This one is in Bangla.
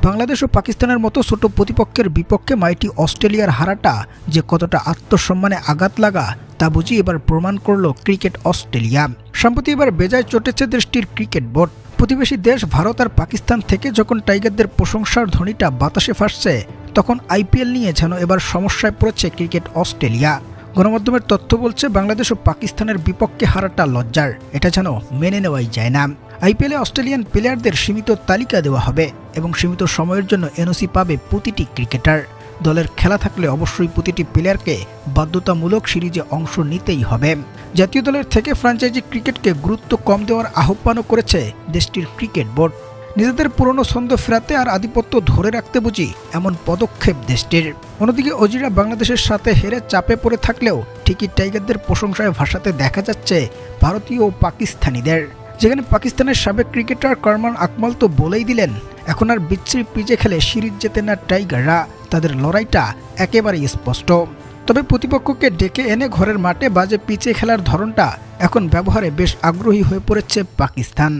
বাংলাদেশ ও পাকিস্তানের মতো ছোট প্রতিপক্ষের বিপক্ষে মাইটি অস্ট্রেলিয়ার হারাটা যে কতটা আত্মসম্মানে আঘাত লাগা তা বুঝি এবার প্রমাণ করল ক্রিকেট অস্ট্রেলিয়া। সম্প্রতি এবার বেজায় চটেছে দেশটির ক্রিকেট বোর্ড। প্রতিবেশী দেশ ভারত আর পাকিস্তান থেকে যখন টাইগারদের প্রশংসার ধ্বনিটা বাতাসে ভাসছে, তখন আইপিএল নিয়ে যেন এবার সমস্যায় পড়েছে ক্রিকেট অস্ট্রেলিয়া। গণমাধ্যমের তথ্য বলছে বাংলাদেশ ও পাকিস্তানের বিপক্ষে হারাটা লজ্জার, এটা যেন মেনে নেওয়াই যায় না। আইপিএলে অস্ট্রেলিয়ান প্লেয়ারদের সীমিত তালিকা দেওয়া হবে এবং সীমিত সময়ের জন্য এনওসি পাবে প্রতিটি ক্রিকেটার। দলের খেলা থাকলে অবশ্যই প্রতিটি প্লেয়ারকে বাধ্যতামূলক সিরিজে অংশ নিতেই হবে। জাতীয় দলের থেকে ফ্র্যাঞ্চাইজি ক্রিকেটকে গুরুত্ব কম দেওয়ার আহ্বানও করেছে দেশটির ক্রিকেট বোর্ড। নিজেদের পুরনো ছন্দ ফেরাতে আর আধিপত্য ধরে রাখতে বুঝি এমন পদক্ষেপ দেশটির। অন্যদিকে অজিরা বাংলাদেশের সাথে হেরে চাপে পড়ে থাকলেও ঠিকই টাইগারদের প্রশংসায় ভাসাতে দেখা যাচ্ছে ভারতীয় ও পাকিস্তানিদের। যেখানে পাকিস্তানের সাবেক ক্রিকেটার কারমান আকমল তো বলেই দিলেন, এখন আর বিচ্ছিরি পিচে খেলে সিরিজ জেতে না টাইগাররা, তাদের লড়াইটা একেবারেই স্পষ্ট। তবে প্রতিপক্ষকে ডেকে এনে ঘরের মাঠে বাজে পিচে খেলার ধরনটা এখন ব্যবহারে বেশ আগ্রহী হয়ে পড়েছে পাকিস্তান।